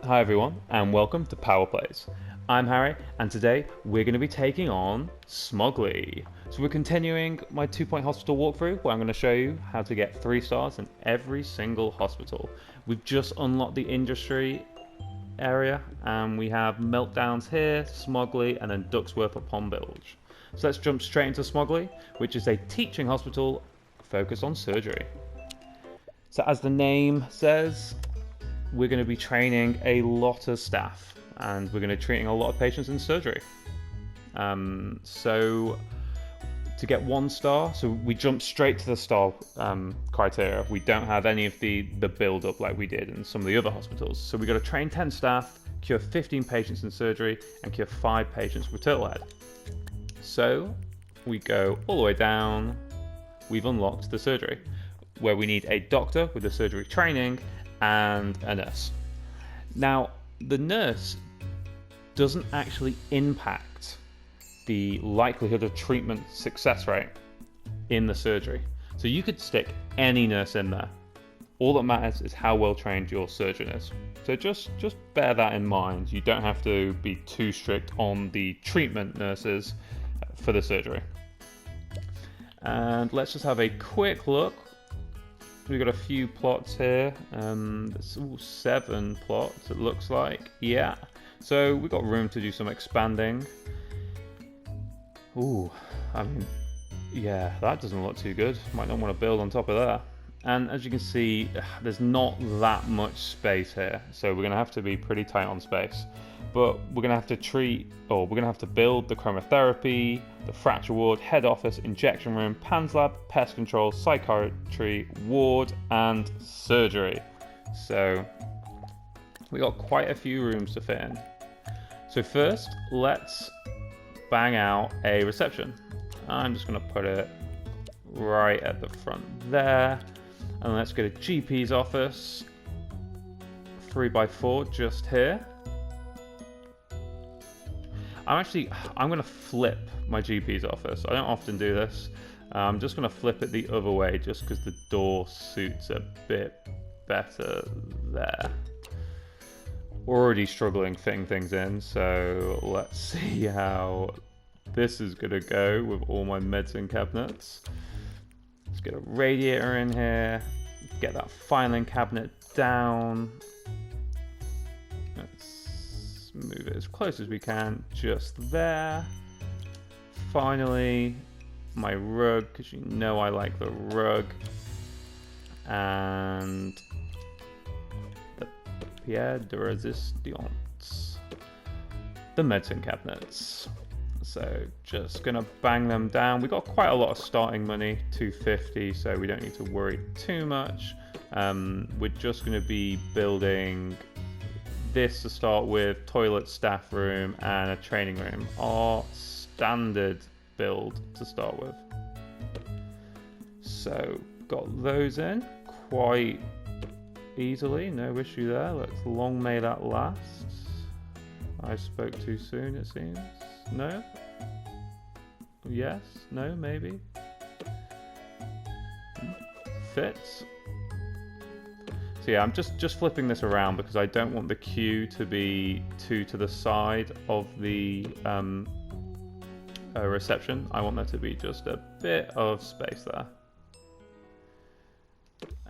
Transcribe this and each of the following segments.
Hi everyone, and welcome to Power Plays. I'm Harry, and today we're going to be taking on Smuggly. So we're continuing my 2-point hospital walkthrough, where I'm going to show you how to get 3 stars in every single hospital. We've just unlocked the industry area, and we have meltdowns here, Smogley, and then Ducksworth upon Bilge. So let's jump straight into Smuggly, which is a teaching hospital focused on surgery. So as the name says, we're going to be training a lot of staff, and we're going to be treating a lot of patients in surgery. So to get 1 star, so we jump straight to the star criteria. We don't have any of the build up like we did in some of the other hospitals. So we got to train 10 staff, cure 15 patients in surgery, and cure 5 patients with turtlehead. So we go all the way down. We've unlocked the surgery, where we need a doctor with the surgery training and a nurse. Now, the nurse doesn't actually impact the likelihood of treatment success rate in the surgery. So you could stick any nurse in there. All that matters is how well trained your surgeon is. So just bear that in mind. You don't have to be too strict on the treatment nurses for the surgery. And let's just have a quick look. We've got a few plots here. There's 7 plots, it looks like. Yeah. So we've got room to do some expanding. Ooh, I mean, yeah, that doesn't look too good. Might not want to build on top of that. And as you can see, there's not that much space here. So we're going to have to be pretty tight on space. But we're going to have to build the chromotherapy, the fracture ward, head office, injection room, PANS lab, pest control, psychiatry, ward, and surgery. So we got quite a few rooms to fit in. So first, let's bang out a reception. I'm just going to put it right at the front there. And let's get a GP's office, 3x4 just here. I'm going to flip my GP's office. I don't often do this. I'm just going to flip it the other way just because the door suits a bit better there. Already struggling fitting things in, so let's see how this is going to go with all my medicine cabinets. Let's get a radiator in here, get that filing cabinet down. Let's move it as close as we can, just there. Finally, my rug, because you know I like the rug. And the Pierre de Resistance, the medicine cabinets. So just gonna bang them down. We got quite a lot of starting money, 250, so we don't need to worry too much. We're just gonna be building this to start with, toilet, staff room, and a training room. Our standard build to start with. So got those in quite easily, no issue there. Let's long may that last. I spoke too soon, it seems. No? Yes? No? Maybe? Fits? So yeah, I'm just flipping this around because I don't want the queue to be too to the side of the reception. I want there to be just a bit of space there.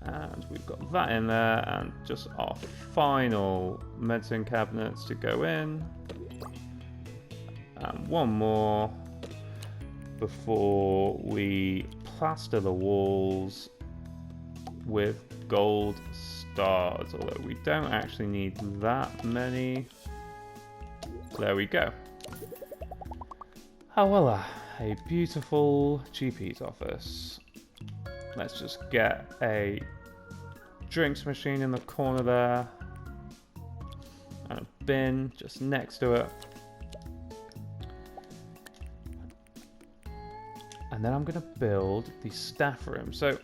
And we've got that in there, and just our final medicine cabinets to go in. And one more before we plaster the walls with gold stars, although we don't actually need that many. There we go. Oh voila, a beautiful GP's office. Let's just get a drinks machine in the corner there, and a bin just next to it. And then I'm going to build the staff room. So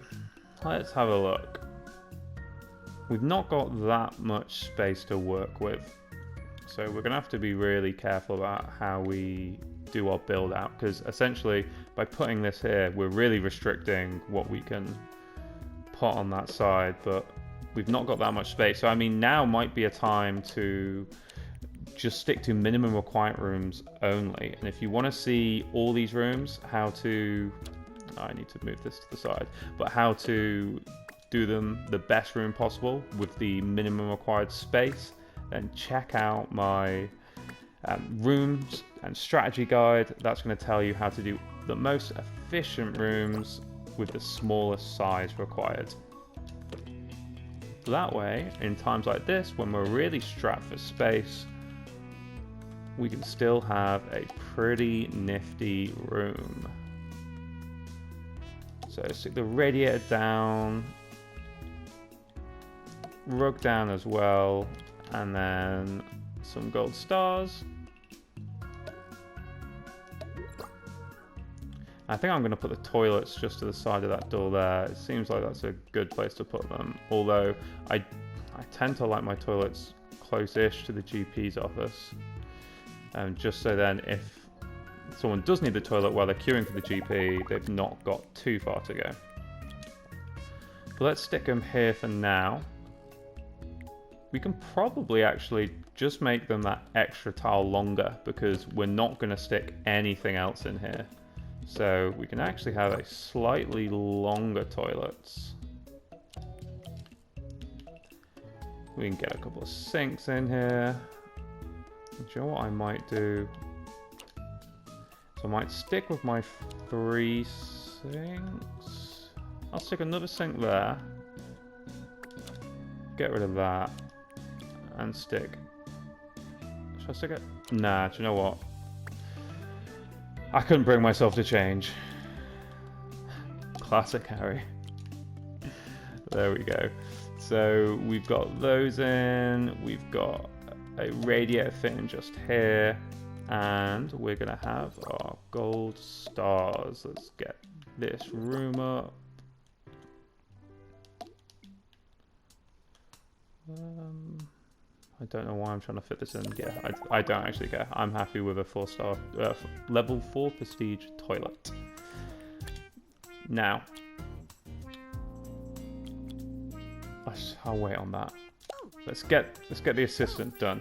let's have a look. We've not got that much space to work with. So we're going to have to be really careful about how we do our build out, because essentially by putting this here, we're really restricting what we can put on that side, but we've not got that much space. So I mean, now might be a time to just stick to minimum required rooms only. And if you want to see all these rooms, how to, I need to move this to the side, but how to do them the best room possible with the minimum required space, then check out my rooms and strategy guide. That's going to tell you how to do the most efficient rooms with the smallest size required. That way, in times like this, when we're really strapped for space, we can still have a pretty nifty room. So stick the radiator down, rug down as well, and then some gold stars. I think I'm going to put the toilets just to the side of that door there. It seems like that's a good place to put them. Although I tend to like my toilets close-ish to the GP's office. Just so then if someone does need the toilet while they're queuing for the GP, they've not got too far to go. But let's stick them here for now. We can probably actually just make them that extra tile longer because we're not going to stick anything else in here. So we can actually have a slightly longer toilets. We can get a couple of sinks in here. Do you know what I might do? So I might stick with my 3 sinks. I'll stick another sink there. Get rid of that. And stick. Should I stick it? Nah, do you know what? I couldn't bring myself to change. Classic Harry. There we go. So we've got those in. We've got a radiator fitting just here. And we're going to have our gold stars. Let's get this room up. I don't know why I'm trying to fit this in. Yeah, I don't actually care. I'm happy with a 4-star, level 4 prestige toilet. Now, I'll wait on that. Let's get the assistant done.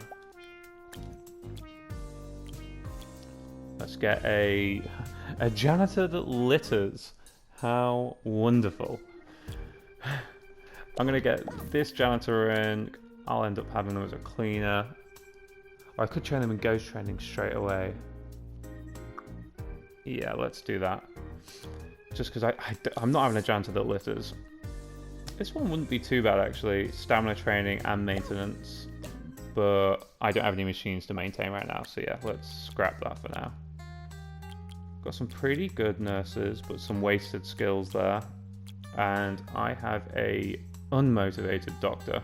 Let's get a janitor that litters. How wonderful. I'm gonna get this janitor in. I'll end up having them as a cleaner. Or I could train them in ghost training straight away. Yeah, let's do that. Just because I'm not having a janitor that litters. This one wouldn't be too bad actually. Stamina training and maintenance. But I don't have any machines to maintain right now. So yeah, let's scrap that for now. Got some pretty good nurses, but some wasted skills there. And I have a unmotivated doctor.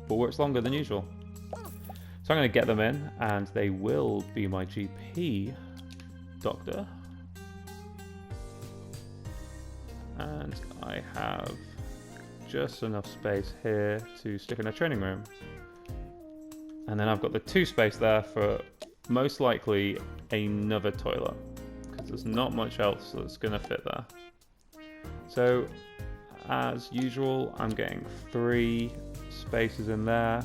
But works longer than usual. So I'm going to get them in, and they will be my GP doctor. And I have just enough space here to stick in a training room. And then I've got the 2 space there for most likely another toilet, because there's not much else that's going to fit there. So as usual, I'm getting 3 spaces in there.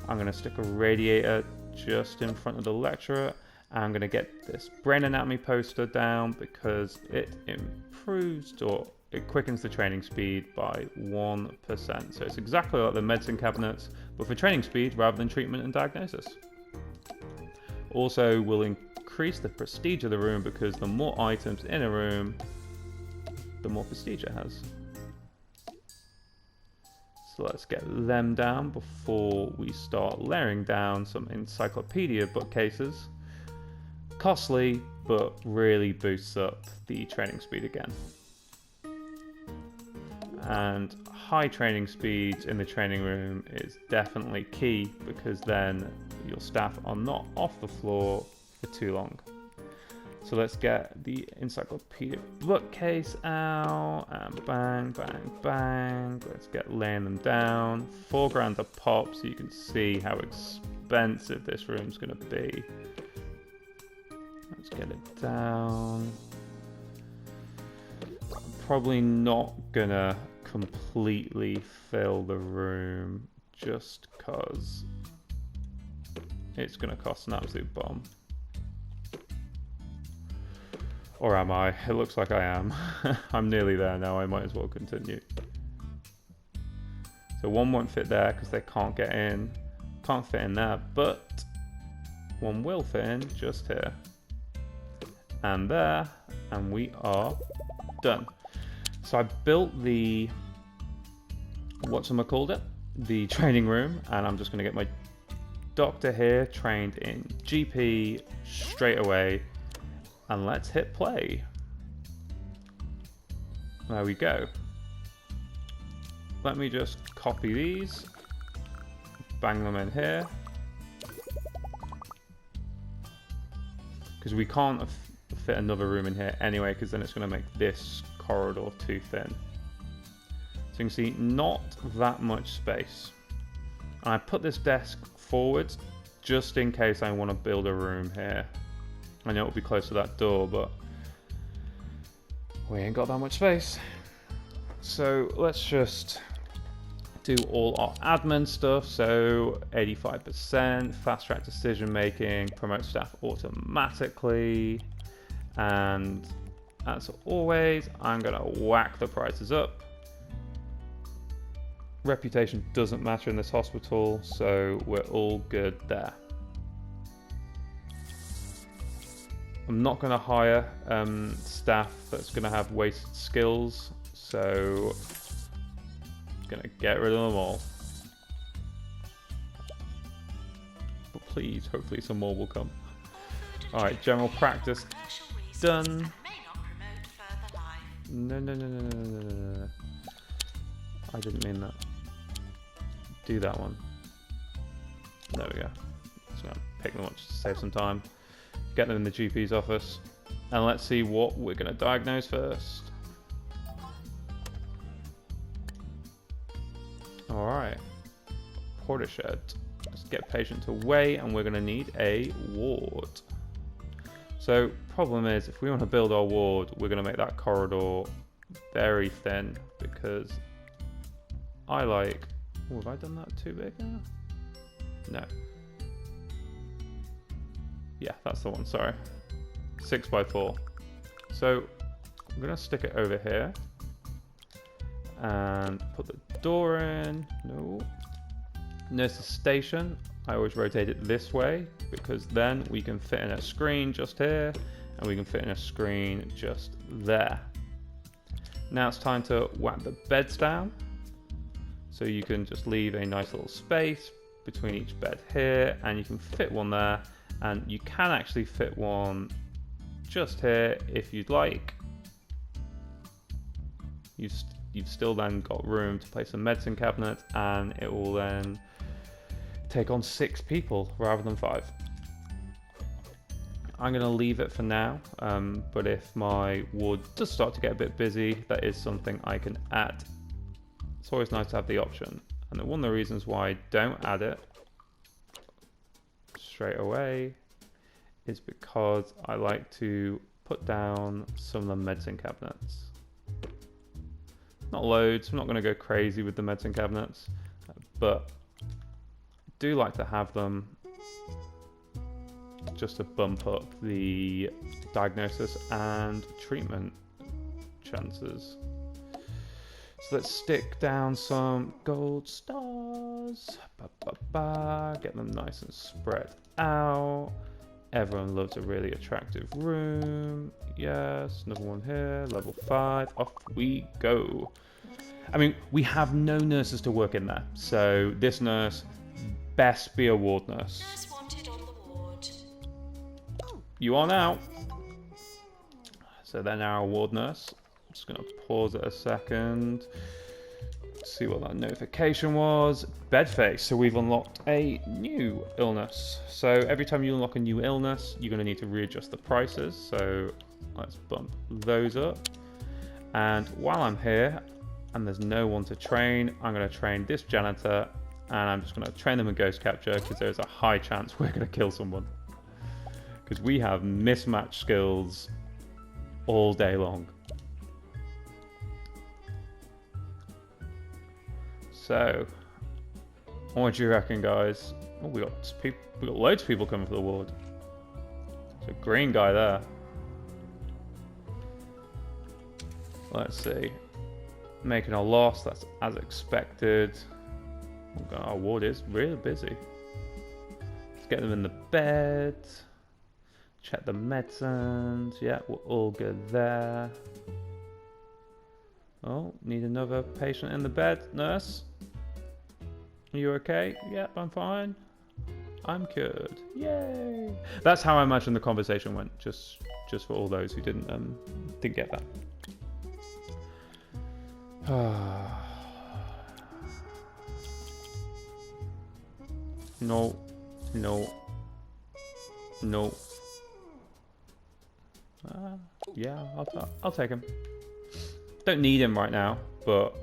I'm going to stick a radiator just in front of the lecturer. I'm going to get this brain anatomy poster down because it improves or it quickens the training speed by 1%. So it's exactly like the medicine cabinets, but for training speed rather than treatment and diagnosis. Also will increase the prestige of the room because the more items in a room, the more prestige it has. So let's get them down before we start layering down some encyclopedia bookcases. Costly, but really boosts up the training speed again. And high training speeds in the training room is definitely key because then your staff are not off the floor for too long. So let's get the encyclopedia bookcase out and bang, bang, bang. Let's get laying them down. $4 a pop so you can see how expensive this room's going to be. Let's get it down. I'm probably not going to completely fill the room just because it's going to cost an absolute bomb. Or am I? It looks like I am. I'm nearly there now, I might as well continue. So one won't fit there because they can't get in. Can't fit in there, but one will fit in just here. And there, and we are done. So I built the, whatchamacallit, the training room, and I'm just going to get my doctor here trained in GP straight away, and let's hit play. There we go. Let me just copy these, bang them in here, because we can't fit another room in here anyway, because then it's going to make this corridor too thin. So you can see not that much space. And I put this desk forward just in case I want to build a room here. I know it'll be close to that door, but we ain't got that much space. So let's just do all our admin stuff. So 85%, fast track decision making, promote staff automatically. And as always, I'm gonna whack the prices up. Reputation doesn't matter in this hospital, so we're all good there. I'm not gonna hire staff that's gonna have wasted skills, so gonna get rid of them all. But please, hopefully some more will come. Alright, general practice done. No. I didn't mean that. Do that one. There we go. Just gonna pick them up just to save some time. Get them in the GP's office. And let's see what we're gonna diagnose first. Alright. Porter shed. Let's get patient away, and we're gonna need a ward. So problem is, if we want to build our ward, we're going to make that corridor very thin, because I like... Oh, have I done that too big now? No. Yeah, that's the one, sorry. 6x4. So I'm going to stick it over here and put the door in. No. Nurse's station. I always rotate it this way, because then we can fit in a screen just here, and we can fit in a screen just there. Now it's time to whack the beds down. So you can just leave a nice little space between each bed here, and you can fit one there, and you can actually fit one just here if you'd like. You've still then got room to place a medicine cabinet, and it will then take on 6 people rather than 5. I'm going to leave it for now, but if my ward does start to get a bit busy, that is something I can add. It's always nice to have the option, and one of the reasons why I don't add it straight away is because I like to put down some of the medicine cabinets. Not loads, I'm not going to go crazy with the medicine cabinets, but do like to have them just to bump up the diagnosis and treatment chances. So let's stick down some gold stars. Get them nice and spread out. Everyone loves a really attractive room. Yes, another one here, level 5. Off we go. I mean, we have no nurses to work in there, so this nurse best be a ward nurse. Nurse wanted on the ward. You are now. So they're now a ward nurse. I'm just going to pause it a second. See what that notification was. Bed face. So we've unlocked a new illness. So every time you unlock a new illness, you're going to need to readjust the prices. So let's bump those up. And while I'm here, and there's no one to train, I'm going to train this janitor, and I'm just going to train them in ghost capture, because there's a high chance we're going to kill someone. Because we have mismatched skills all day long. So, what do you reckon, guys? Oh, we got loads of people coming for the ward. There's a green guy there. Let's see. Making a loss. That's as expected. Oh God, our ward is really busy. Let's get them in the bed. Check the medicines. Yeah, we're all good there. Oh, need another patient in the bed. Nurse? Are you okay? Yep, I'm fine. I'm cured. Yay! That's how I imagine the conversation went. Just for all those who didn't get that. No. Yeah, I'll take him. Don't need him right now, but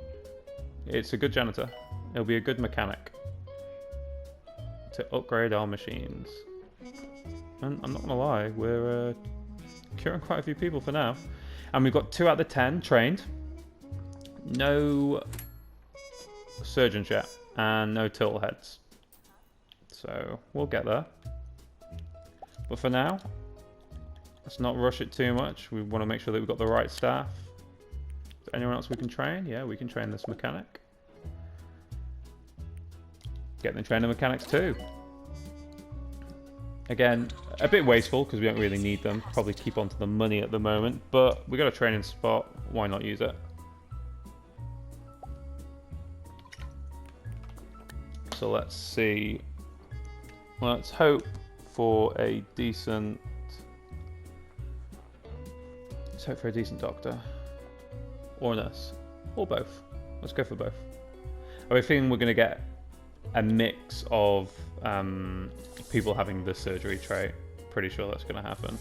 it's a good janitor. He'll be a good mechanic to upgrade our machines. And I'm not gonna lie, we're curing quite a few people for now, and we've got 2 out of the 10 trained. No surgeons yet, and no turtle heads. So we'll get there. But for now, let's not rush it too much. We want to make sure that we've got the right staff. Is there anyone else we can train? Yeah, we can train this mechanic. Get them trained mechanics too. Again, a bit wasteful because we don't really need them. Probably keep on to the money at the moment, but we got a training spot. Why not use it? So let's see. Let's hope for a decent. Let's hope for a decent doctor or nurse or both. Let's go for both. Are we feeling we're going to get a mix of people having the surgery trait? Pretty sure that's going to happen.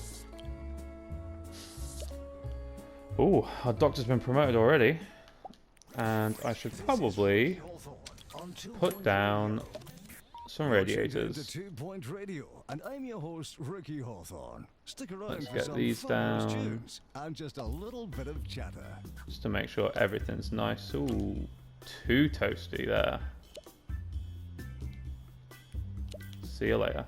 Oh, our doctor's been promoted already, and I should probably put down some radiators. 2 Point Radio, and I'm your host, Ricky Hawthorne. Stick around. Let's for get some these fabulous down. tunes and just a little bit of chatter. Just to make sure everything's nice. Ooh, too toasty there. See you later.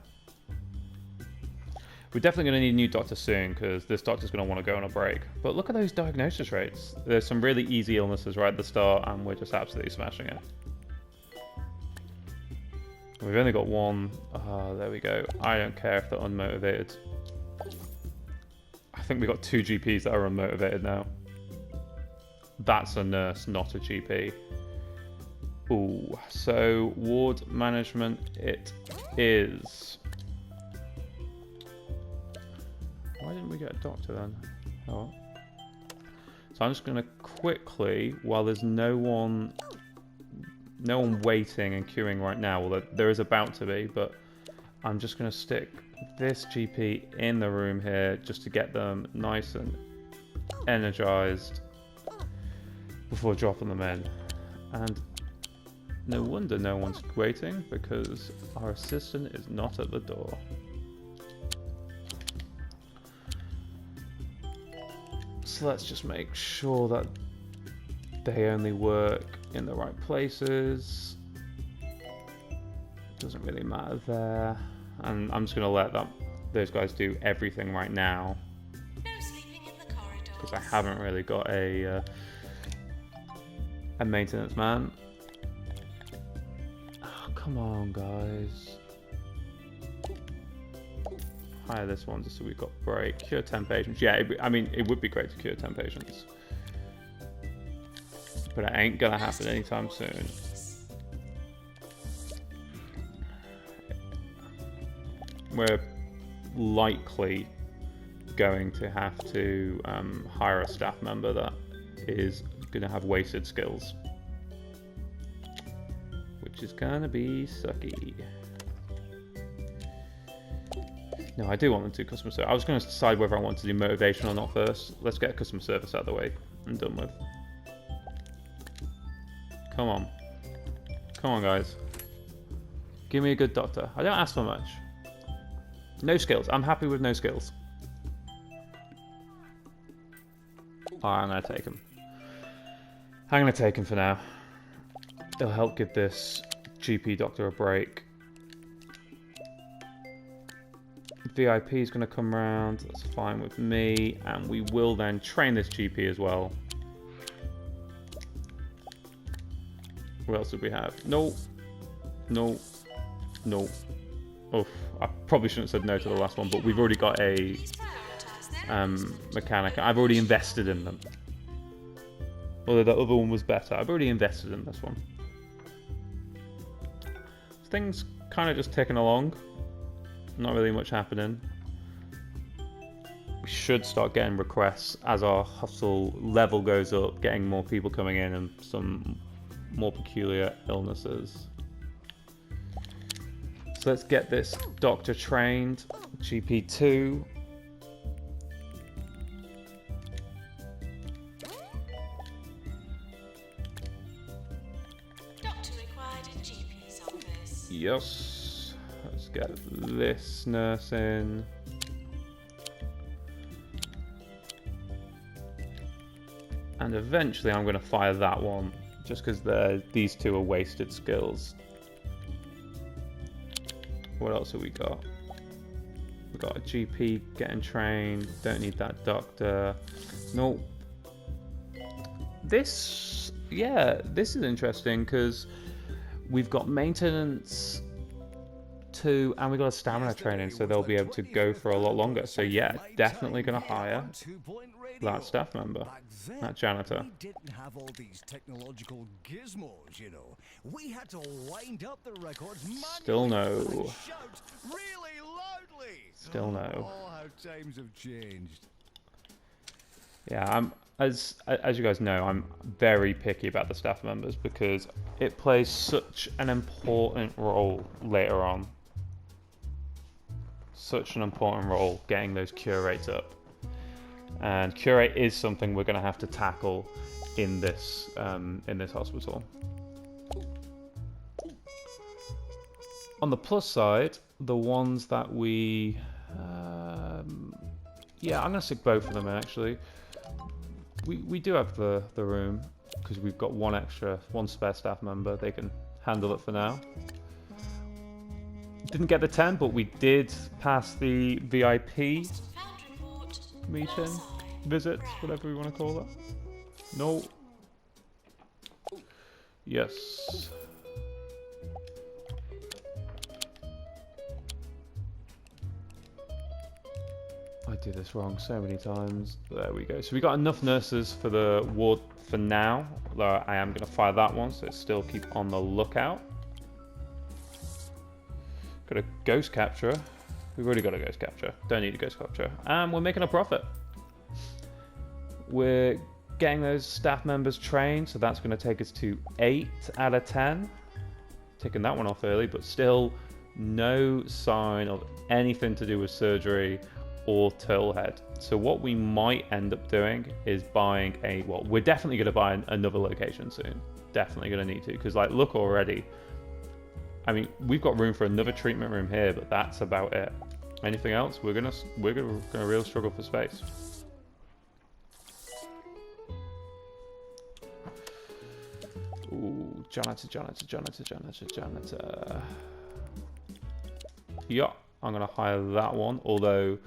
We're definitely going to need a new doctor soon because this doctor's going to want to go on a break. But look at those diagnosis rates. There's some really easy illnesses right at the start, and we're just absolutely smashing it. We've only got one. There we go. I don't care if they're unmotivated. I think we've got 2 GPs that are unmotivated now. That's a nurse, not a GP. Ooh, so ward management it is. Why didn't we get a doctor then? Oh. So I'm just going to quickly, while there's no one waiting and queuing right now, although there is about to be, but I'm just going to stick this GP in the room here just to get them nice and energized before dropping them in. And no wonder no one's waiting, because our assistant is not at the door. So let's just make sure that they only work in the right places. Doesn't really matter there. And I'm just going to let those guys do everything right now. No sleeping in the corridors. Because I haven't really got a maintenance man. Oh, come on, guys. Hire this one just so we've got break. Cure 10 patients. Yeah, I mean, it would be great to cure 10 patients. But it ain't gonna happen anytime soon. We're likely going to have to hire a staff member that is going to have wasted skills, which is going to be sucky. No, I do want them to do customer service. I was going to decide whether I want to do motivation or not first. Let's get customer service out of the way and done with. Come on. Come on, guys. Give me a good doctor. I don't ask for much. No skills. I'm happy with no skills. Alright, I'm going to take him. I'm going to take him for now. It'll help give this GP doctor a break. VIP is going to come round. That's fine with me. And we will then train this GP as well. What else did we have? No. No. No. Oh, I probably shouldn't have said no to the last one, but we've already got a mechanic. I've already invested in them. Although the other one was better. I've already invested in this one. Things kind of just ticking along. Not really much happening. We should start getting requests as our hustle level goes up, getting more people coming in and some more peculiar illnesses. So let's get this doctor trained. GP2. Doctor required in GP's office. Yes. Let's get this nurse in. And eventually I'm going to fire that one, just because these two are wasted skills. What else have we got? We've got a GP getting trained. Don't need that doctor. Nope. This is interesting because we've got maintenance 2 and we've got a stamina training, so they'll be able to go for a lot longer. So yeah, definitely going to hire that staff member, that janitor. We didn't have all these technological gizmos, you know. We had to wind up the records manually. Still no. And shout really loudly. Still no. Oh, how times have changed. Yeah, as you guys know, I'm very picky about the staff members because it plays such an important role later on. Such an important role getting those cure rates up. And cure rate is something we're going to have to tackle in this hospital. On the plus side, the ones that we... yeah, I'm going to stick both of them in, actually. We do have the room, because we've got one spare staff member. They can handle it for now. Didn't get the 10, but we did pass the VIP meeting, visit, whatever we want to call it. No. Yes. I did this wrong so many times. There we go. So we got enough nurses for the ward for now. Although I am going to fire that one, so still keep on the lookout. Got a ghost capturer. We've already got a ghost capture. Don't need a ghost capture. And we're making a profit. We're getting those staff members trained, so that's going to take us to 8 out of 10. Taking that one off early, but still no sign of anything to do with surgery or Turtlehead. So what we might end up doing is buying we're definitely going to buy another location soon. Definitely going to need to, because like, look already. I mean, we've got room for another treatment room here, but that's about it. Anything else, we're gonna real struggle for space. Ooh, janitor. Yeah, I'm gonna hire that one. Although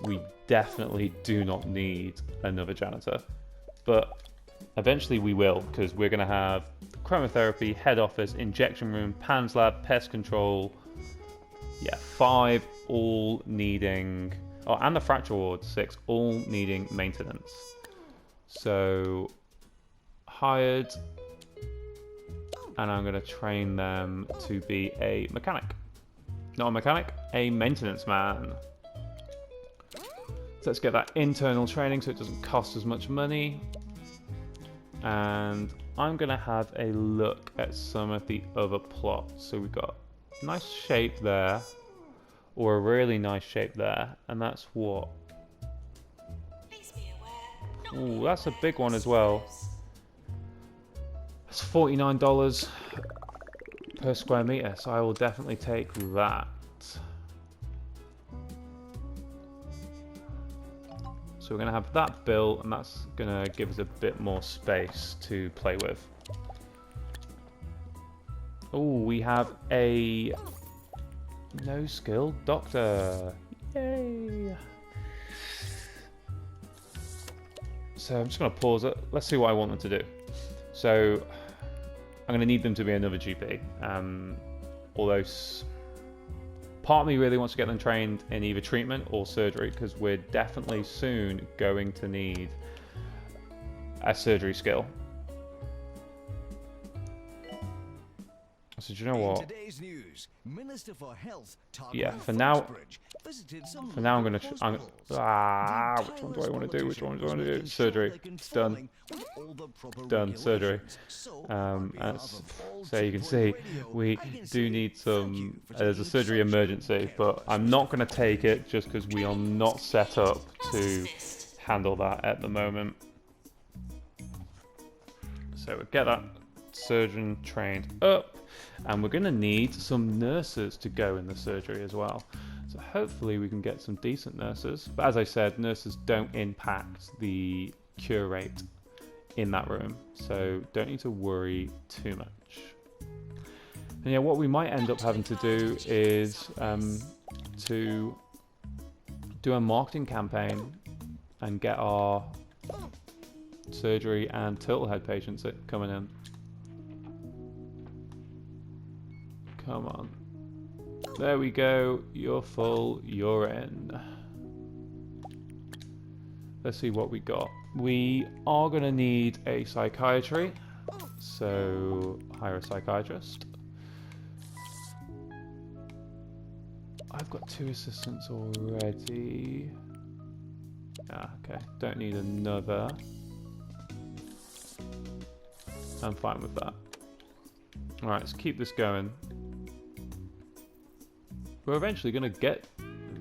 we definitely do not need another janitor, but eventually we will, because we're gonna have chromotherapy, head office, injection room, PANS lab, pest control. Yeah, 5 all needing... Oh, and the fracture ward, 6 all needing maintenance. So, hired. And I'm going to train them to be a mechanic. Not a mechanic, a maintenance man. So let's get that internal training so it doesn't cost as much money. And I'm going to have a look at some of the other plots. So we've got a nice shape there, or a really nice shape there, and that's what? Ooh, that's a big one as well. That's $49 per square meter, so I will definitely take that. So we're going to have that built, and that's going to give us a bit more space to play with. Oh, we have a no-skill doctor. Yay! So I'm just going to pause it. Let's see what I want them to do. So I'm going to need them to be another GP. Although part of me really wants to get them trained in either treatment or surgery, because we're definitely soon going to need a surgery skill. So do you know what? Today's news, Minister for Health, Yeah, for now I'm going to... which one do I want to do? Which one do I want to do? Surgery. It's done. Done. Surgery. So you can see, we do need some... there's a surgery emergency, but I'm not going to take it just because we are not set up to handle that at the moment. So we'll get that surgeon trained up. And we're going to need some nurses to go in the surgery as well. So hopefully we can get some decent nurses. But as I said, nurses don't impact the cure rate in that room. So don't need to worry too much. And yeah, what we might end up having to do is to do a marketing campaign and get our surgery and turtle head patients coming in. Come on. There we go. You're full. You're in. Let's see what we got. We are going to need a psychiatry. So, hire a psychiatrist. I've got 2 assistants already. Ah, okay. Don't need another. I'm fine with that. Alright, let's keep this going. We're eventually going to get...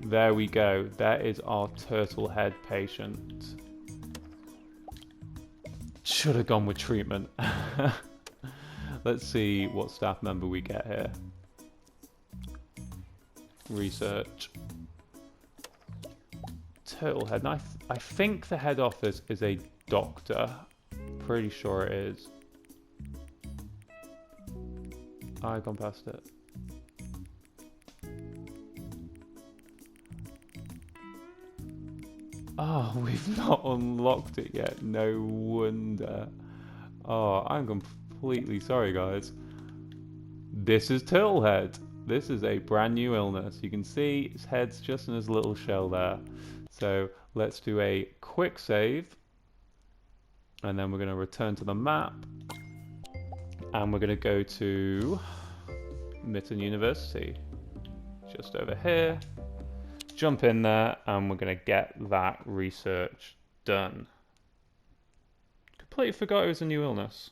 There we go. There is our turtle head patient. Should have gone with treatment. Let's see what staff member we get here. Research. Turtle head. Now, I think the head office is a doctor. Pretty sure it is. I've gone past it. Oh, we've not unlocked it yet. No wonder. Oh, I'm completely sorry, guys. This is Turtlehead. This is a brand new illness. You can see his head's just in his little shell there. So let's do a quick save. And then we're going to return to the map. And we're going to go to Mitten University. Just over here. Jump in there, and we're going to get that research done. Completely forgot it was a new illness.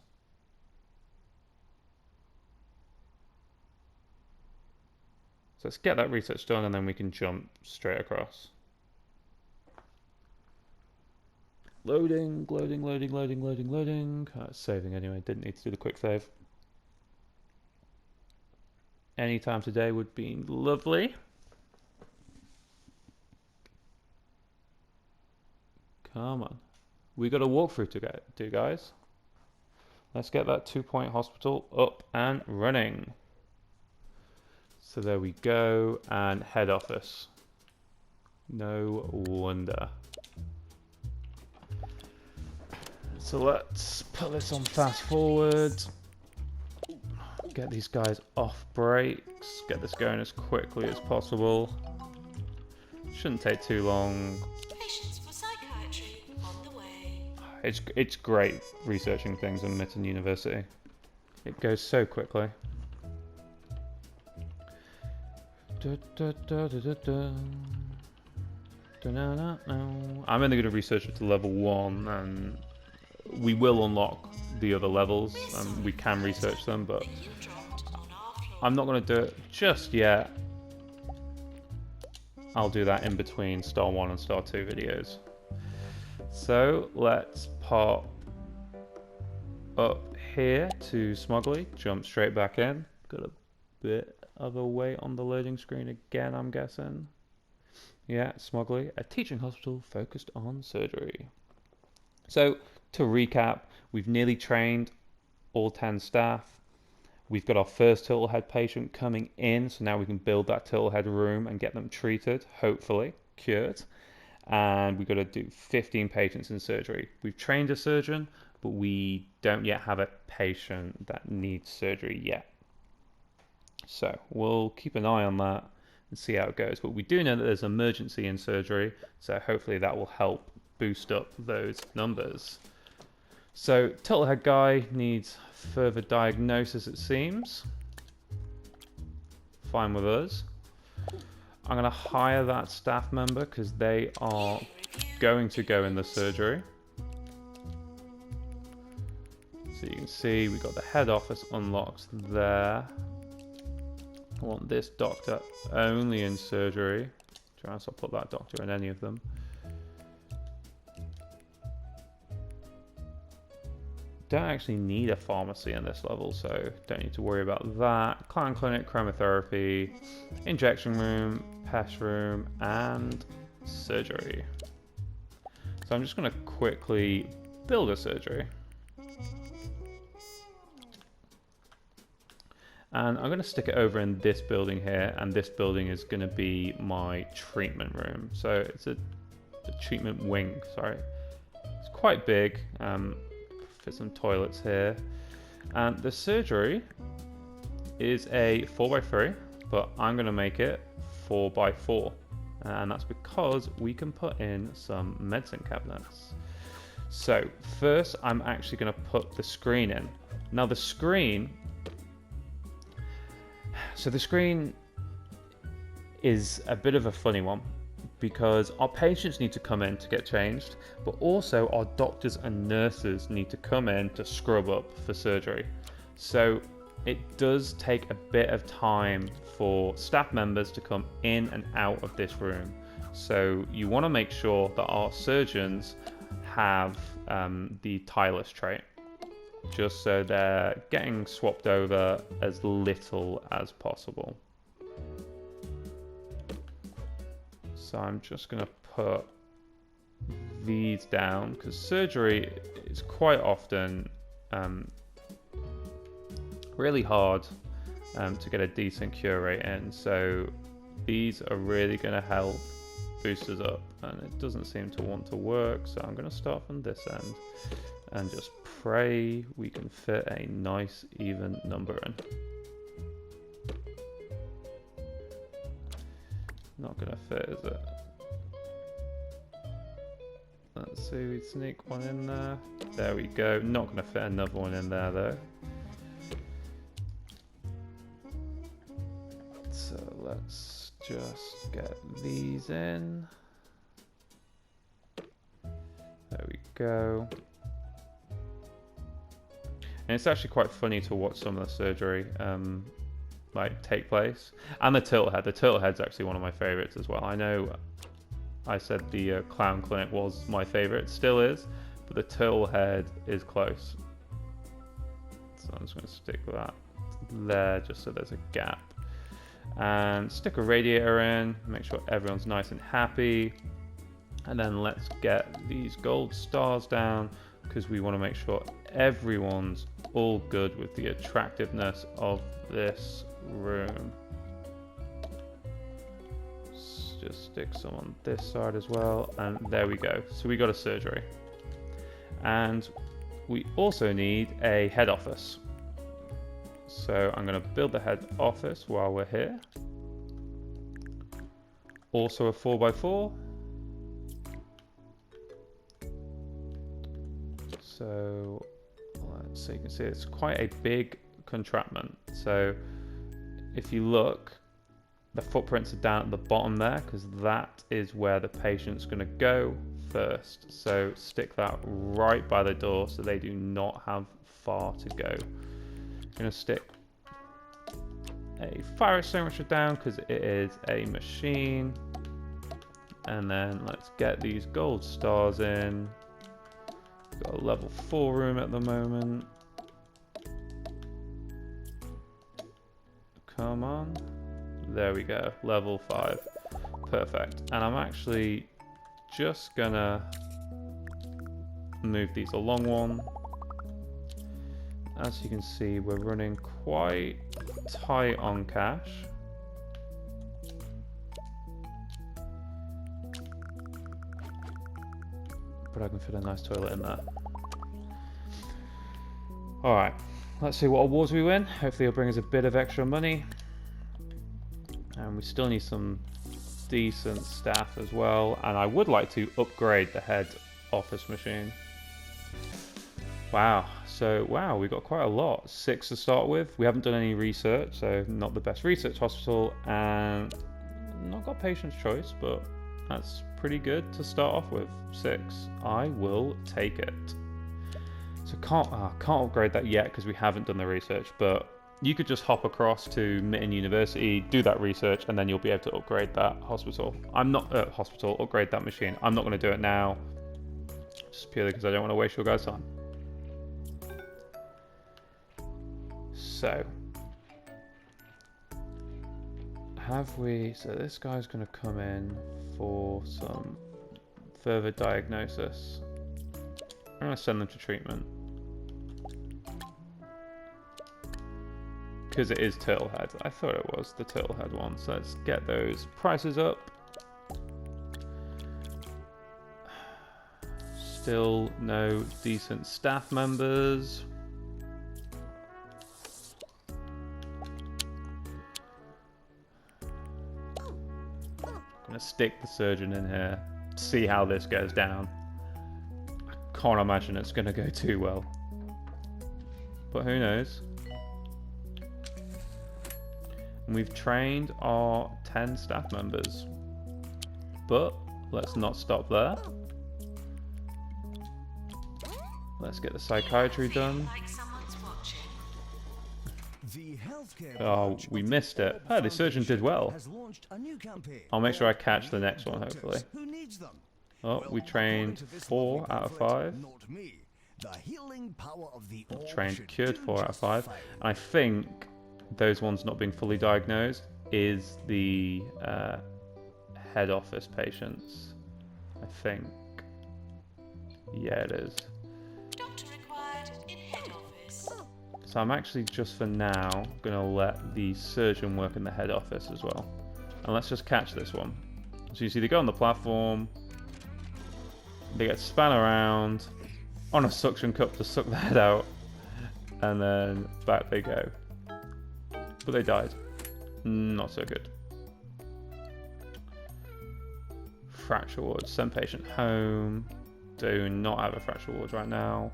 So let's get that research done, and then we can jump straight across. Loading, loading, loading, loading, loading, loading. It's saving anyway, didn't need to do the quick save. Any time today would be lovely. Come on. We got a walkthrough to do, guys. Let's get that 2-point hospital up and running. So there we go. And head office. No wonder. So let's put this on fast forward. Get these guys off brakes. Get this going as quickly as possible. Shouldn't take too long. It's great researching things in Mitten University. It goes so quickly. I'm only going to research it to level 1, and we will unlock the other levels, and we can research them, but I'm not going to do it just yet. I'll do that in between Star 1 and Star 2 videos. So let's pop up here to Smuggly, jump straight back in. Got a bit of a wait on the loading screen again, I'm guessing. Yeah, Smuggly, a teaching hospital focused on surgery. So to recap, we've nearly trained all 10 staff. We've got our first turtle head patient coming in, so now we can build that turtle head room and get them treated, hopefully cured. And we've got to do 15 patients in surgery. We've trained a surgeon, but we don't yet have a patient that needs surgery yet. So we'll keep an eye on that and see how it goes. But we do know that there's emergency in surgery, so hopefully that will help boost up those numbers. So Turtlehead guy needs further diagnosis, it seems. Fine with us. I'm going to hire that staff member because they are going to go in the surgery. So you can see we got the head office unlocked there. I want this doctor only in surgery. Try and I'll put that doctor in any of them. Don't actually need a pharmacy in this level, so don't need to worry about that. Clown clinic, chromotherapy, injection room, pest room, and surgery. So I'm just going to quickly build a surgery. And I'm going to stick it over in this building here, and this building is going to be my treatment room. So it's a treatment wing, sorry. It's quite big. Fit some toilets here. And the surgery is a 4x3, but I'm going to make it 4x4. And that's because we can put in some medicine cabinets. So first I'm actually going to put the screen in. Now the screen is a bit of a funny one because our patients need to come in to get changed, but also our doctors and nurses need to come in to scrub up for surgery. So it does take a bit of time for staff members to come in and out of this room. So you want to make sure that our surgeons have the tireless trait, just so they're getting swapped over as little as possible. So I'm just going to put these down because surgery is quite often really hard to get a decent cure rate in. So these are really going to help boost us up, and it doesn't seem to want to work. So I'm going to start from this end and just pray we can fit a nice even number in. Not gonna fit, is it? Let's see, we sneak one in there. There we go. Not gonna fit another one in there though. So let's just get these in. There we go. And it's actually quite funny to watch some of the surgery take place. And the Turtlehead. The Turtlehead's actually one of my favorites as well. I know I said the Clown Clinic was my favorite, still is, but the Turtlehead is close. So I'm just going to stick that there just so there's a gap. And stick a radiator in, make sure everyone's nice and happy. And then let's get these gold stars down because we want to make sure everyone's all good with the attractiveness of this room. Just stick some on this side as well, and there we go. So we got a surgery, and we also need a head office. So I'm going to build the head office while we're here. Also a 4x4. So you can see it's quite a big contraption. So if you look, the footprints are down at the bottom there because that is where the patient's going to go first. So stick that right by the door so they do not have far to go. I'm going to stick a fire extinguisher down because it is a machine. And then let's get these gold stars in. We've got a level 4 room at the moment. Come on. There we go. Level 5. Perfect. And I'm actually just gonna move these along one. as you can see, we're running quite tight on cash. But I can fit a nice toilet in there. Alright, let's see what awards we win. Hopefully it'll bring us a bit of extra money. And we still need some decent staff as well. And I would like to upgrade the head office machine. Wow, so wow, we got quite a lot. 6 to start with. We haven't done any research, so not the best research hospital, and not got patient's choice, but that's pretty good to start off with. 6. I will take it. So can't upgrade that yet because we haven't done the research, but you could just hop across to Mitten University, do that research, and then you'll be able to upgrade that hospital. Upgrade that machine. I'm not going to do it now, just purely because I don't want to waste your guys' time. So, so this guy's going to come in for some further diagnosis. I'm going to send them to treatment. Because it is Turtlehead. I thought it was the Turtlehead one. So let's get those prices up. Still no decent staff members. I'm going to stick the surgeon in here. See how this goes down. I can't imagine it's going to go too well. But who knows? And we've trained our 10 staff members. But let's not stop there. Let's get the psychiatry done. Like someone's watching. The healthcare Oh, we missed it. Oh, the surgeon did well. has launched a new campaign. I'll make sure I catch the next one, hopefully. Who needs them? Oh, Well, we trained according to this 4 lovely out of pamphlet, 5. Not me. The healing power of the orb Trained, should cured do 4 out of just 5. fine. And I think those ones not being fully diagnosed is the head office patients. I think. Yeah, it is. Doctor required in head office. So I'm actually just for now going to let the surgeon work in the head office as well. And let's just catch this one. So you see they go on the platform, they get spun around on a suction cup to suck the head out, and then back they go. But they died. Not so good. Fracture wards. Send patient home. Do not have a fracture ward right now.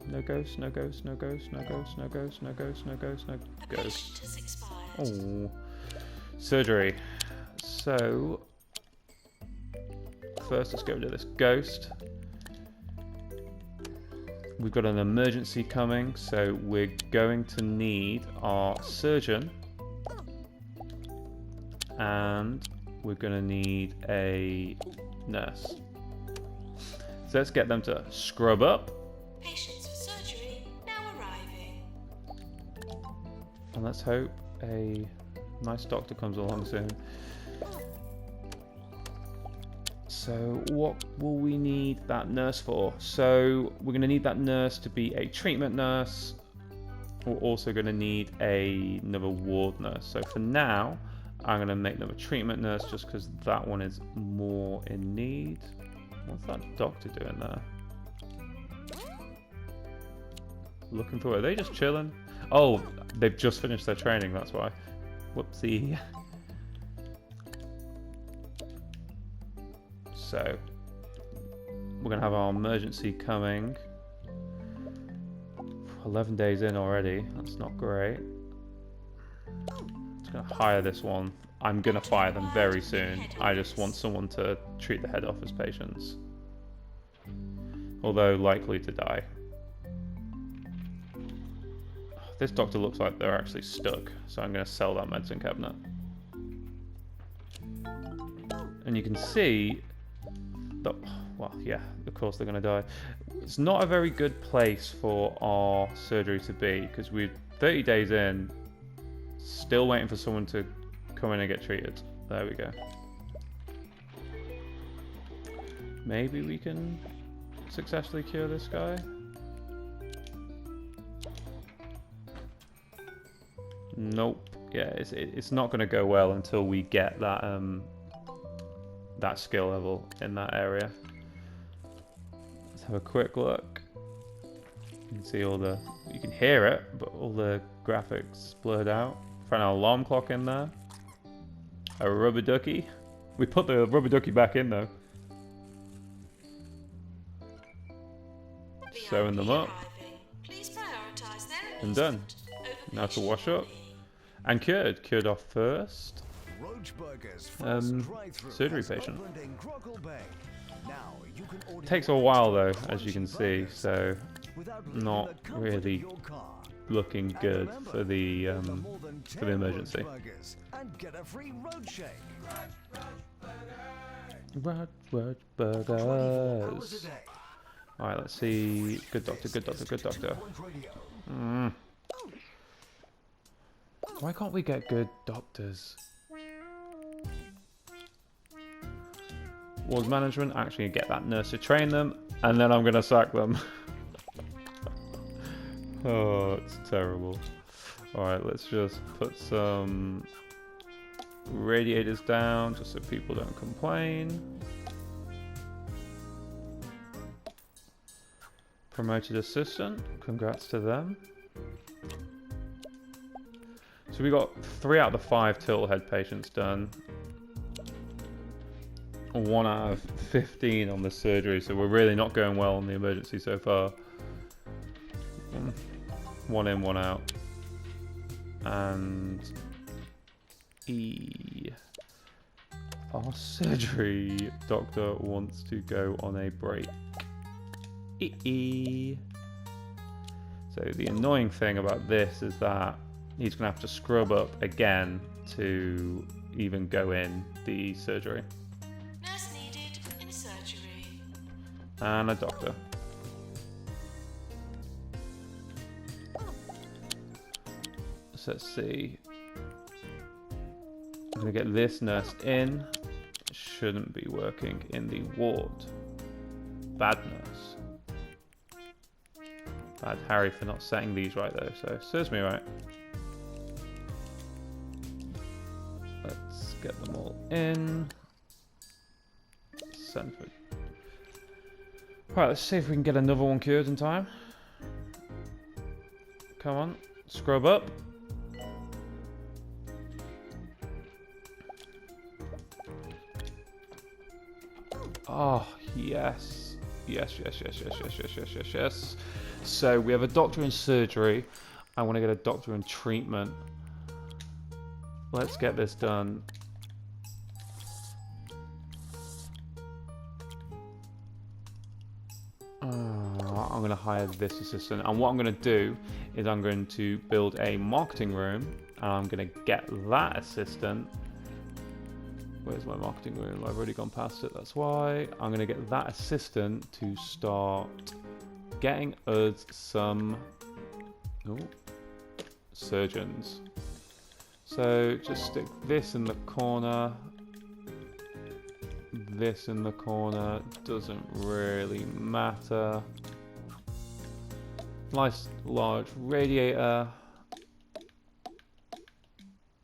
No ghosts, no ghosts, no ghosts, no ghosts, no ghosts, no ghosts, no ghosts, no A ghosts. patient has expired. Oh. Surgery. So, first let's get rid of this ghost. We've got an emergency coming, so we're going to need our surgeon. And we're going to need a nurse. So let's get them to scrub up. Patients for surgery now arriving. And let's hope a nice doctor comes along soon. So what will we need that nurse for? So we're going to need that nurse to be a treatment nurse. We're also going to need another ward nurse. So for now, I'm going to make them a treatment nurse just because that one is more in need. What's that doctor doing there? Looking for, are they just chilling? Oh, they've just finished their training, that's why. Whoopsie. So, we're going to have our emergency coming. 11 days in already, that's not great. Just going to hire this one. I'm going to fire them very soon. I just want someone to treat the head office patients. Although likely to die. This doctor looks like they're actually stuck, so I'm going to sell that medicine cabinet. And you can see that, well, yeah, of course they're going to die. It's not a very good place for our surgery to be, because we're 30 days in, still waiting for someone to come in and get treated. There we go. Maybe we can successfully cure this guy. Nope. Yeah, it's not going to go well until we get that that skill level in that area. Let's have a quick look. You can see all the, you can hear it, but all the graphics blurred out. Found an alarm clock in there. A rubber ducky. We put the rubber ducky back in though. Sewing them up. Please prioritize their And done. amusement over Now to patient wash up. well-being. And cured. Cured off first. Roachburger's first drive-thru surgery has patient. opened in Groggle Bay. Now you can order Takes a your while though, crunchy as you can see, burgers so without leaving not the comfort of really your car. looking And good remember, for the order more than 10 emergency. Roachburgers and get a free road shake. Roach 24 hours a burgers. day. Alright, let's see. Good doctor, good doctor, good doctor. 2 Point Radio. Mm. Why can't we get good doctors? Wards management, actually get that nurse to train them, and then I'm going to sack them. Oh, it's terrible. Alright, let's just put some radiators down, just so people don't complain. Promoted assistant, congrats to them. So we got 3 out of the 5 tilt head patients done. 1 out of 15 on the surgery, so we're really not going well on the emergency so far. 1 in, 1 out. And our surgery doctor wants to go on a break. So the annoying thing about this is that he's going to have to scrub up again to even go in the surgery. Nurse needed in surgery. And a doctor. So let's see. I'm going to get this nurse in. Shouldn't be working in the ward. Bad nurse. Bad Harry for not setting these right though, so serves me right. Let's get them all in. Sanford. Right, let's see if we can get another one cured in time. Come on, scrub up. Oh, yes. Yes, yes, yes, yes, yes, yes, yes, yes, yes. So we have a doctor in surgery. I want to get a doctor in treatment. Let's get this done. I'm going to hire this assistant. And what I'm going to do is I'm going to build a marketing room. And I'm going to get that assistant. Where's my marketing room? I've already gone past it, that's why. I'm going to get that assistant to start getting us some surgeons. So just stick this in the corner. This in the corner. Doesn't really matter. Nice large radiator.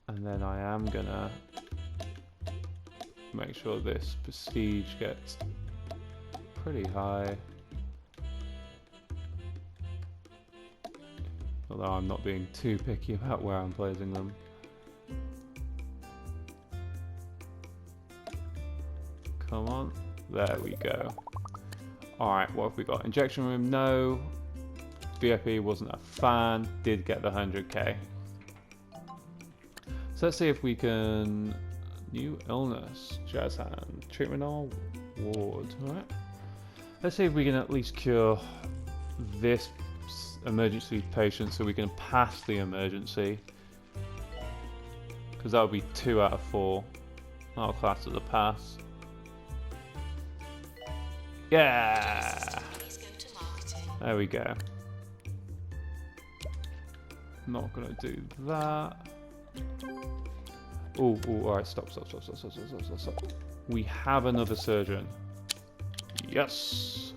And then I am going to make sure this prestige gets pretty high. Although I'm not being too picky about where I'm placing them. Come on. There we go. Alright, what have we got? Injection room, no. VIP wasn't a fan. Did get the 100k. So let's see if we can... New illness, jazz hand, treatment on ward. Alright. Let's see if we can at least cure this emergency patient so we can pass the emergency. Because that would be 2 out of 4. I'll class as a pass. Yeah! Please go to marketing. There we go. Not gonna do that. Oh, alright, stop. We have another surgeon. Yes!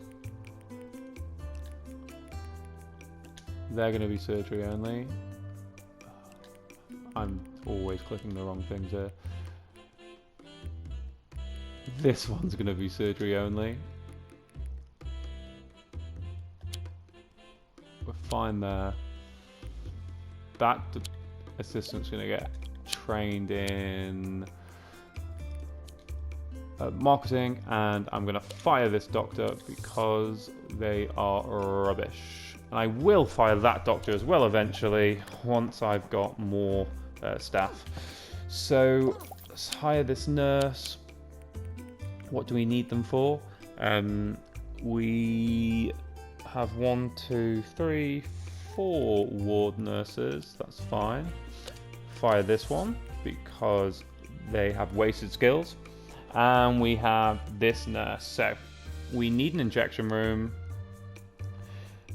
They're going to be surgery only. I'm always clicking the wrong things here. This one's going to be surgery only. We're fine there. That assistant's going to get trained in marketing, and I'm going to fire this doctor because they are rubbish. And I will fire that doctor as well eventually once I've got more staff. So let's hire this nurse. What do we need them for? We have 1, 2, 3, 4 ward nurses. That's fine. Fire this one because they have wasted skills. And we have this nurse. So we need an injection room.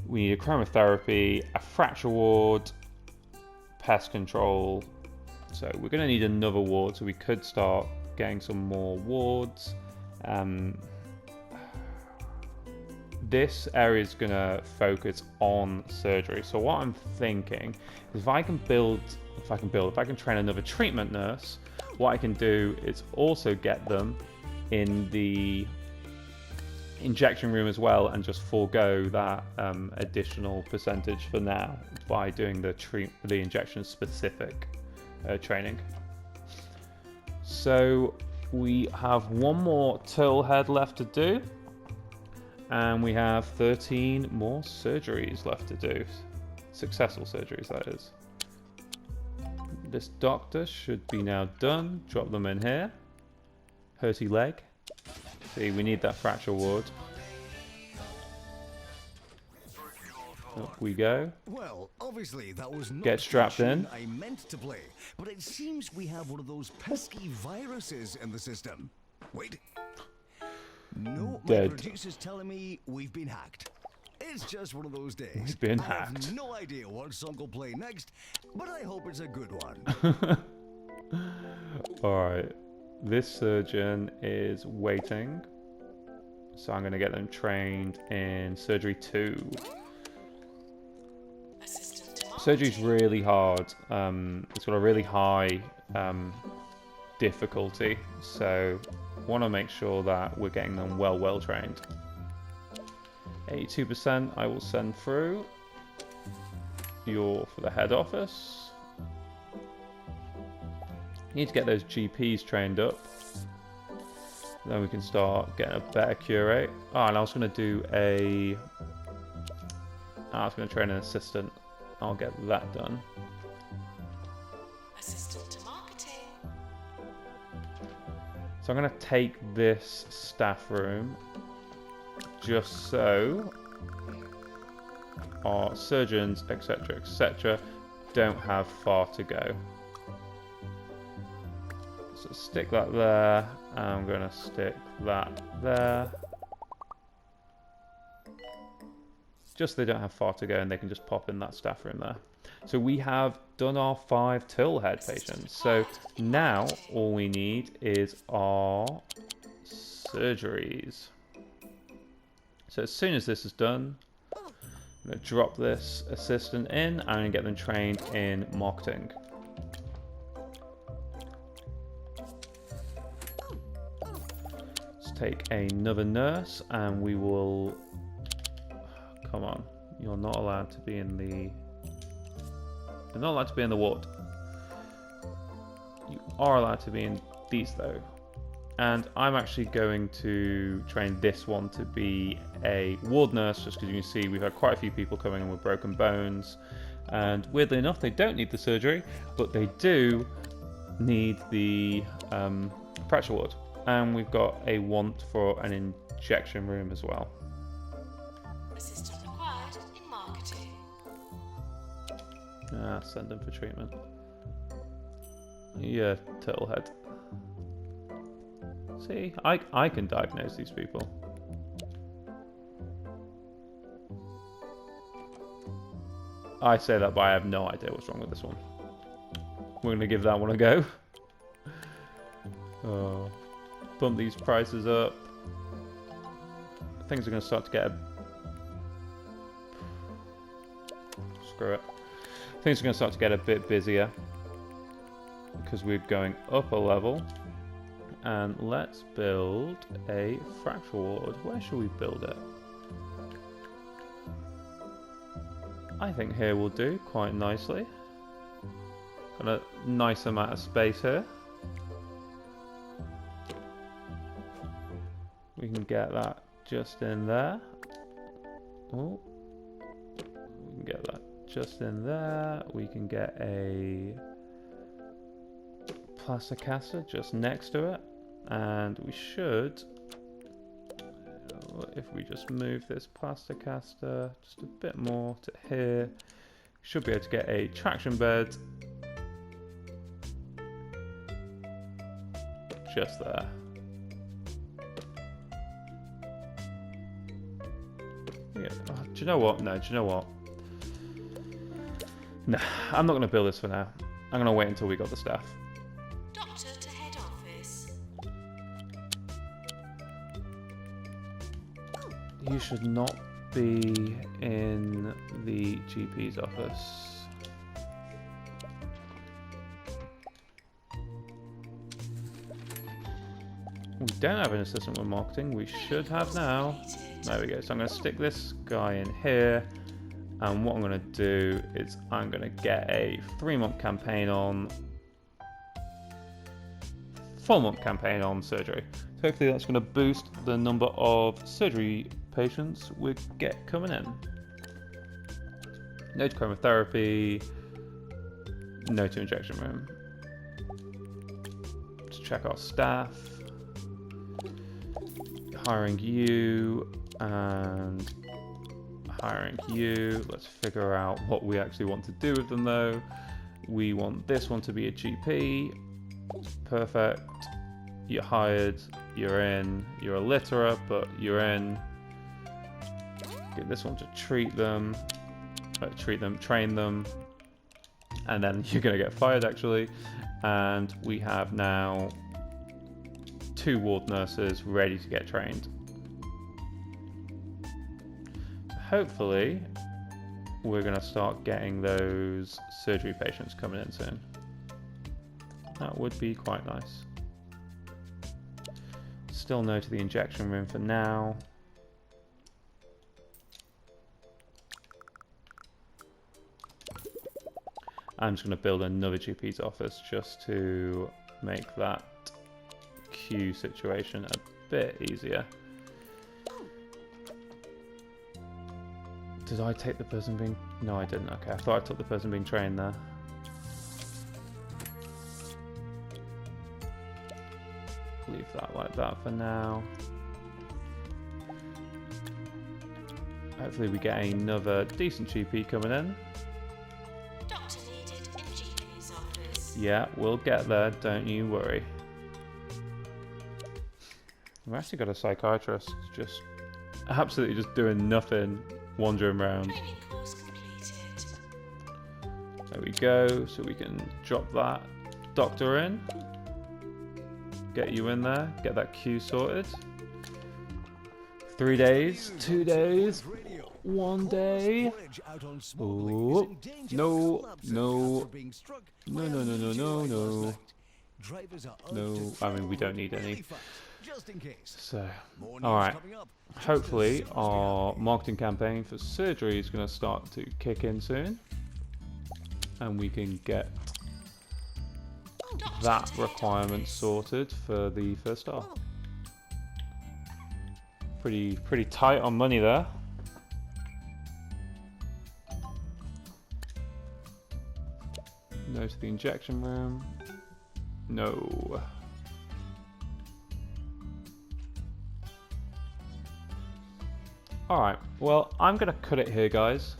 We need a chromotherapy, a fracture ward, pest control. So we're going to need another ward. So we could start getting some more wards. This area is going to focus on surgery. So what I'm thinking is if I can train another treatment nurse, what I can do is also get them in the injection room as well and just forego that additional percentage for now by doing the injection specific training. So we have one more turtle head left to do, and we have 13 more surgeries left to do. Successful surgeries, that is. This doctor should be now done. Drop them in here. Hurty leg. See, we need that fracture ward. Up we go. Well, obviously that was not Get strapped the in. tune I meant to play, but it seems we have one of those pesky viruses in the system. Wait. No, Dead. my producer's telling me we've been hacked. It's just one of those days. We've been I hacked. have no idea what song will play next, but I hope it's a good one. Alright. This surgeon is waiting. So I'm going to get them trained in surgery 2. Assistant to Surgery's marketing. really hard. It's got a really high difficulty. So want to make sure that we're getting them well trained. 82% I will send through. You're for the head office. Need to get those GPs trained up. Then we can start getting a better cure rate. Oh, and I was going to do I was going to train an assistant. I'll get that done. Assistant to marketing. So I'm going to take this staff room just so our surgeons, etc., don't have far to go. So stick that there, and I'm going to stick that there. Just so they don't have far to go and they can just pop in that staff room there. So we have done our 5 turtlehead patients. So now all we need is our surgeries. So as soon as this is done, I'm going to drop this assistant in and I'm going to get them trained in marketing. Let's take another nurse and we will... Come on, you're not allowed to be in the... You're not allowed to be in the ward. You are allowed to be in these though. And I'm actually going to train this one to be a ward nurse, just because you can see we've had quite a few people coming in with broken bones. And weirdly enough, they don't need the surgery, but they do need the fracture ward. And we've got a want for an injection room as well. Assistant required in marketing. Send them for treatment. Yeah, turtlehead. See, I can diagnose these people. I say that, but I have no idea what's wrong with this one. We're going to give that one a go. Oh, bump these prices up. Things are going to start to get Screw it. Things are going to start to get a bit busier. because we're going up a level. And let's build a fracture ward. Where should we build it? I think here will do quite nicely. Got a nice amount of space here. We can get that just in there. Oh, we can get that just in there. We can get a plaster caster just next to it. And we should, if we just move this plaster caster just a bit more to here, should be able to get a traction bed just there. Yeah. Oh, do you know what? No, do you know what? No, I'm not going to build this for now. I'm going to wait until we got the staff. Doctor to head office. You should not be in the GP's office. We don't have an assistant with marketing. We should have now. There we go. So I'm going to stick this guy in here. And what I'm going to do is I'm going to get a 3-month campaign on... 4-month campaign on surgery. So hopefully that's going to boost the number of surgery patients we get coming in. No to chromotherapy. No to injection room. Let's check our staff. Hiring you and hiring you. Let's figure out what we actually want to do with them though. We want this one to be a GP. Perfect. You're hired. You're in. You're a litterer, but you're in. Get this one to treat them. Train them. And then you're going to get fired actually. And we have now 2 ward nurses ready to get trained. Hopefully, we're going to start getting those surgery patients coming in soon. That would be quite nice. Still no to the injection room for now. I'm just going to build another GP's office just to make that queue situation a bit easier. Did I take the person being... No, I didn't. Okay, I thought I took the person being trained there. Leave that like that for now. Hopefully we get another decent GP coming in. Doctor needed in GP's office. Yeah, we'll get there, don't you worry. We've actually got a psychiatrist just absolutely just doing nothing, wandering around. Training course completed. There we go, so we can drop that doctor in. Get you in there, get that queue sorted. 3 days, 2 days, 1 day. Oh, no, no, no, no, no, no, no, no. No, I mean, we don't need any. So, alright. Hopefully, our marketing campaign for surgery is going to start to kick in soon. And we can get that requirement sorted for the first star. Pretty tight on money there. No to the injection room. No. Alright, well, I'm going to cut it here, guys.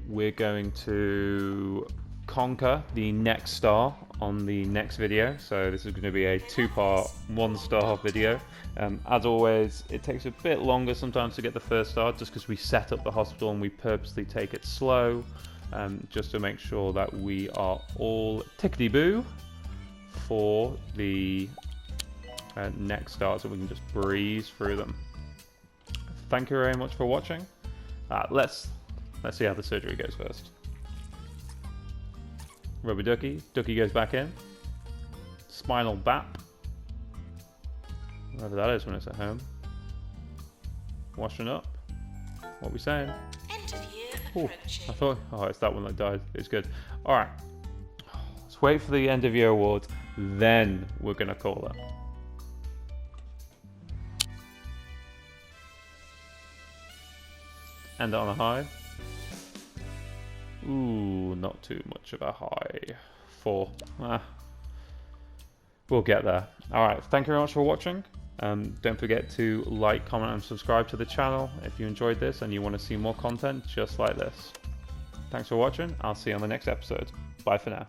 We're going to conquer the next star on the next video. So this is going to be a 2-part 1-star video. As always, it takes a bit longer sometimes to get the first star just because we set up the hospital and we purposely take it slow just to make sure that we are all tickety-boo for the next star so we can just breeze through them. Thank you very much for watching. Let's see how the surgery goes first. Rubber ducky goes back in. spinal bap. Whatever that is when it's at home. Washing up. What we saying? End of year Oh, approaching. I thought, oh, it's that one that died. It's good. All right. Let's wait for the end of year award. Then we're gonna call it. End it on a high. Ooh, not too much of a high. 4. We'll get there. Alright, thank you very much for watching. Don't forget to like, comment and subscribe to the channel if you enjoyed this and you want to see more content just like this. Thanks for watching. I'll see you on the next episode. Bye for now.